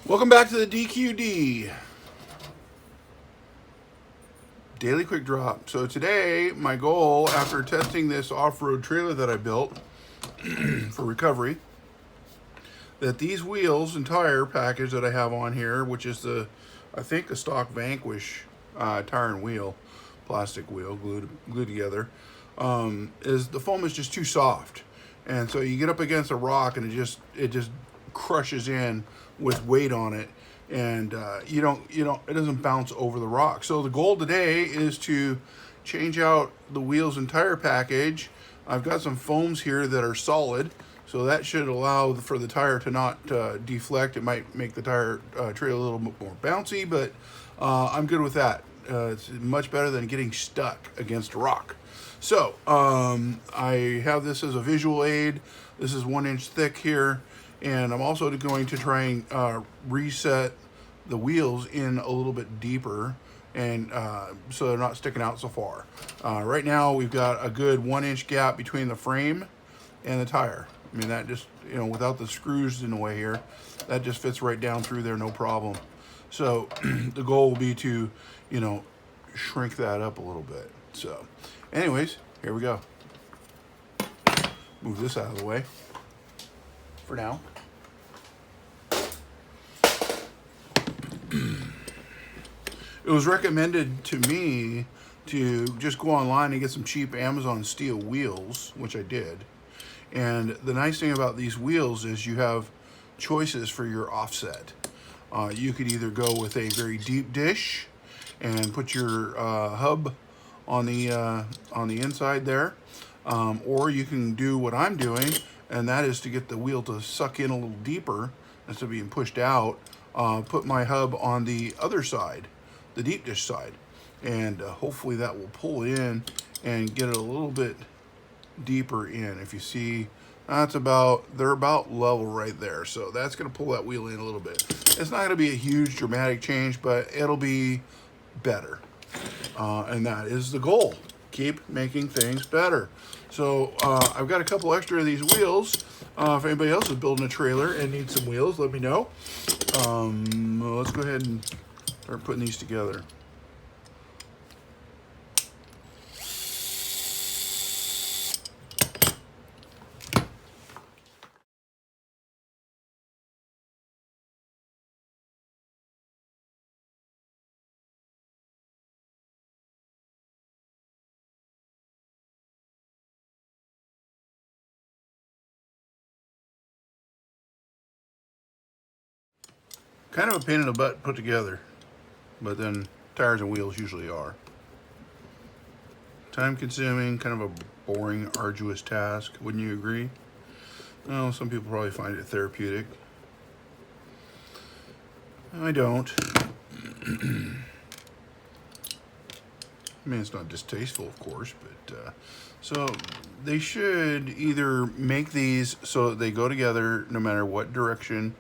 Welcome back to the DQD Daily Quick Drop. So today, my goal after testing this off-road trailer that I built for recovery, that these wheels and tire package that I have on here, which is I think the stock Vanquish tire and wheel, plastic wheel glued together, is the foam is just too soft, and so you get up against a rock and it just crushes in with weight on it, and it doesn't bounce over the rock. So the goal today is to change out the wheels and tire package. I've got some foams here that are solid, so that should allow for the tire to not deflect. It might make the tire trail a little bit more bouncy, but I'm good with that. It's much better than getting stuck against a rock. So I have this as a visual aid. This is 1 inch thick here, and I'm also going to try and reset the wheels in a little bit deeper, and so they're not sticking out so far. Right now we've got a good 1 inch gap between the frame and the tire. I mean, that just, without the screws in the way here, that just fits right down through there, no problem. So the goal will be to, shrink that up a little bit. So anyways, here we go. Move this out of the way for now. It was recommended to me to just go online and get some cheap Amazon steel wheels, which I did. And the nice thing about these wheels is you have choices for your offset. You could either go with a very deep dish and put your hub on the inside there, or you can do what I'm doing, and that is to get the wheel to suck in a little deeper instead of being pushed out. Put my hub on the other side, the deep dish side, and hopefully that will pull in and get it a little bit deeper in. If you see, they're about level right there, so that's going to pull that wheel in a little bit. It's not going to be a huge dramatic change, but it'll be better, and that is the goal. Keep making things better. So I've got a couple extra of these wheels. If anybody else is building a trailer and needs some wheels, let me know. Let's go ahead and start putting these together. Kind of a pain in the butt put together, but then tires and wheels usually are. Time consuming, kind of a boring, arduous task, wouldn't you agree? Well, some people probably find it therapeutic. I don't. I mean, it's not distasteful, of course, but so they should either make these so that they go together no matter what direction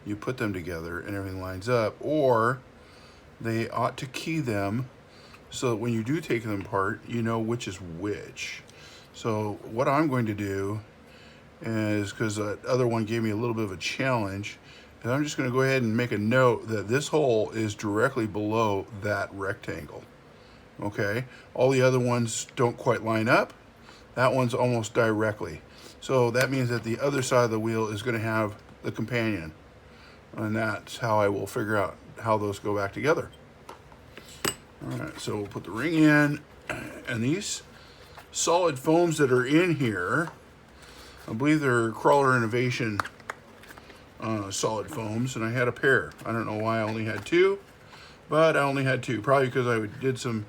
you put them together and everything lines up, or they ought to key them so that when you do take them apart, you know which is which. So what I'm going to do is, because the other one gave me a little bit of a challenge, and I'm just going to go ahead and make a note that this hole is directly below that rectangle. Okay, all the other ones don't quite line up. That one's almost directly. So that means that the other side of the wheel is going to have the companion. And that's how I will figure out how those go back together. All right, so we'll put the ring in, and these solid foams that are in here, I believe they're Crawler Innovation solid foams, and I had a pair. I don't know why I only had two, but I only had two. Probably because I did some,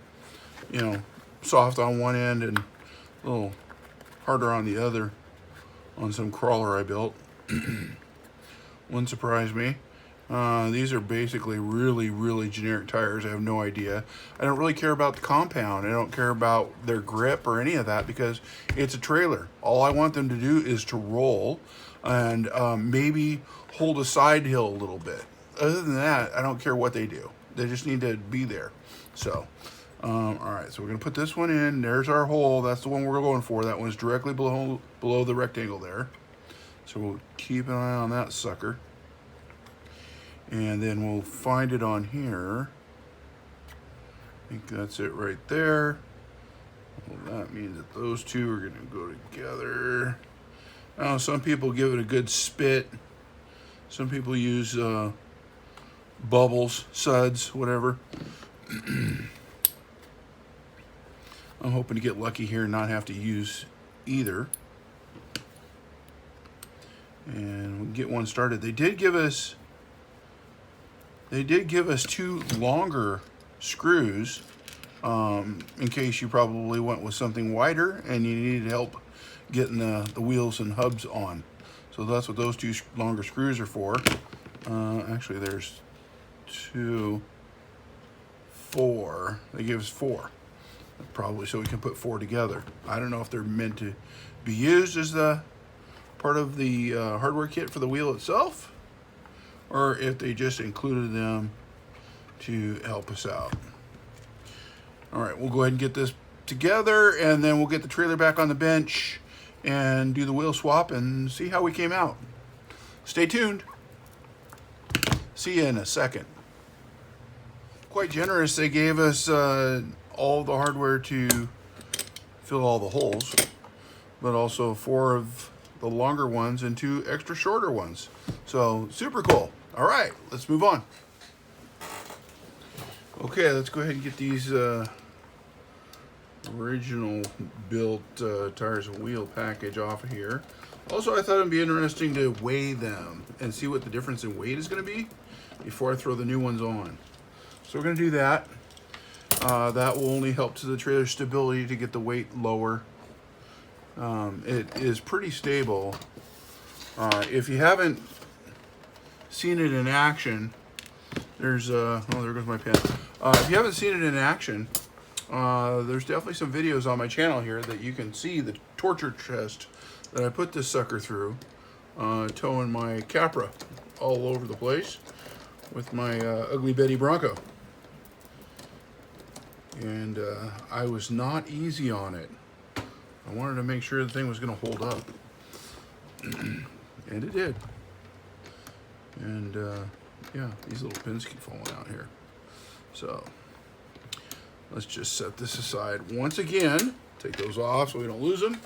soft on one end and a little harder on the other on some crawler I built. Wouldn't surprise me. These are basically really, really generic tires. I have no idea. I don't really care about the compound. I don't care about their grip or any of that because it's a trailer. All I want them to do is to roll and maybe hold a side hill a little bit. Other than that, I don't care what they do. They just need to be there. So, all right, so we're going to put this one in. There's our hole. That's the one we're going for. That one's directly below the rectangle there. So we'll keep an eye on that sucker. And then we'll find it on here. I think that's it right there. Well, that means that those two are going to go together. Some people give it a good spit. Some people use bubbles, suds, whatever. I'm hoping to get lucky here and not have to use either. And we'll get one started. They did give us two longer screws in case you probably went with something wider and you needed help getting the wheels and hubs on. So that's what those two longer screws are for. Actually, there's 2, 4. They give us 4. Probably so we can put 4 together. I don't know if they're meant to be used as the part of the hardware kit for the wheel itself, or if they just included them to help us out. All right, we'll go ahead and get this together, and then we'll get the trailer back on the bench and do the wheel swap and see how we came out. Stay tuned. See you in a second. Quite generous. They gave us all the hardware to fill all the holes, but also 4 of the longer ones and 2 extra shorter ones. So super cool. All right, let's move on. Okay, let's go ahead and get these original built tires and wheel package off of here. Also, I thought it'd be interesting to weigh them and see what the difference in weight is going to be before I throw the new ones on. So we're going to do that. That will only help to the trailer stability to get the weight lower. It is pretty stable. If you haven't seen it in action, there's oh, there goes my pen. If you haven't seen it in action, there's definitely some videos on my channel here that you can see the torture test that I put this sucker through, towing my Capra all over the place with my Ugly Betty Bronco. And I was not easy on it. I wanted to make sure the thing was going to hold up. And it did. And yeah, these little pins keep falling out here. So let's just set this aside once again. Take those off so we don't lose them.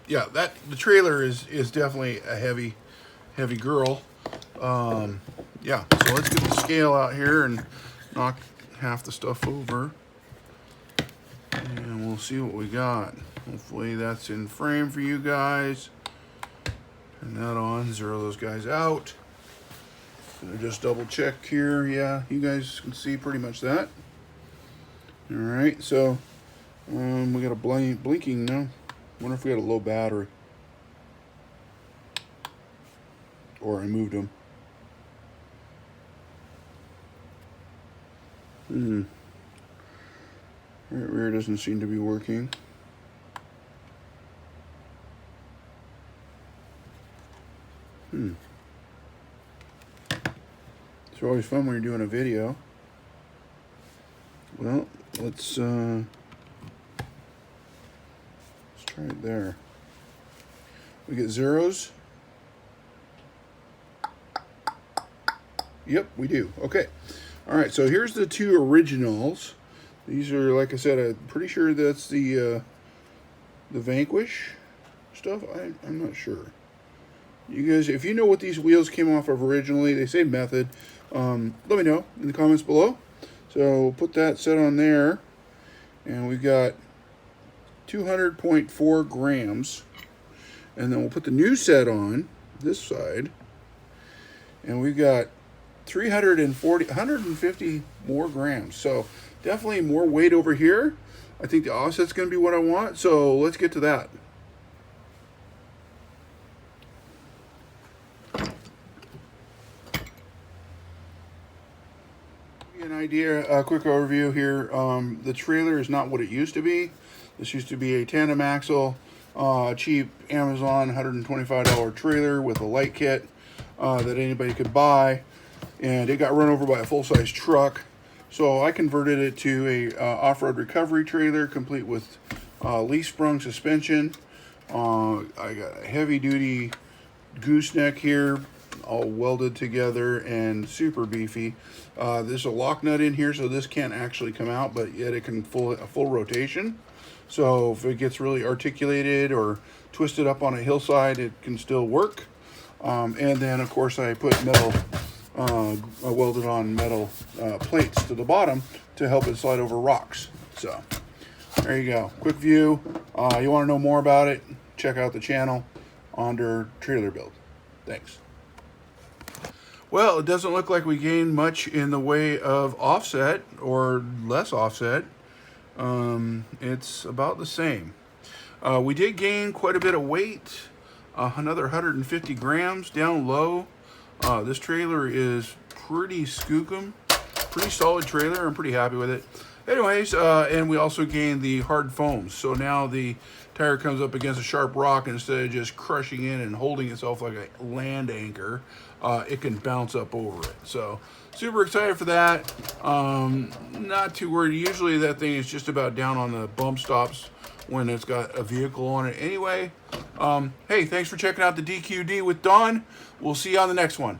Yeah, the trailer is definitely a heavy girl. Yeah, so let's get the scale out here and knock half the stuff over, and we'll see what we got. Hopefully that's in frame for you guys. Turn that on, zero those guys out. Gonna just double check here. Yeah, you guys can see pretty much that. All right, so we got a blinking now. Wonder if we got a low battery, or I moved them. Right rear doesn't seem to be working. It's always fun when you're doing a video. Well, let's try it there. We get zeros. Yep, we do. Okay. All right, so here's the 2 originals. These are, like I said, I'm pretty sure that's the Vanquish stuff. I'm not sure. You guys, if you know what these wheels came off of originally, they say method. Let me know in the comments below. So we'll put that set on there, and we've got 200.4 grams. And then we'll put the new set on this side, and we've got 150 more grams. So definitely more weight over here. I think the offset's going to be what I want. So let's get to that. An idea, a quick overview here. The trailer is not what it used to be. This used to be a tandem axle, cheap Amazon $125 trailer with a light kit that anybody could buy, and it got run over by a full-size truck. So I converted it to a off-road recovery trailer complete with leaf sprung suspension. I got a heavy duty gooseneck here, all welded together and super beefy. There's a lock nut in here, so this can't actually come out, but yet it can a full rotation. So if it gets really articulated or twisted up on a hillside, it can still work. And then of course I put metal, I welded on metal plates to the bottom to help it slide over rocks. So there you go, quick view. You want to know more about it, check out the channel under trailer build. Thanks. Well, it doesn't look like we gained much in the way of offset or less offset. It's about the same. We did gain quite a bit of weight, another 150 grams down low. This trailer is pretty skookum, pretty solid trailer. I'm pretty happy with it. Anyways, and we also gained the hard foams. So now the tire comes up against a sharp rock, and instead of just crushing in and holding itself like a land anchor, it can bounce up over it. So super excited for that. Not too worried. Usually that thing is just about down on the bump stops when it's got a vehicle on it anyway. Hey, thanks for checking out the DQD with Don. We'll see you on the next one.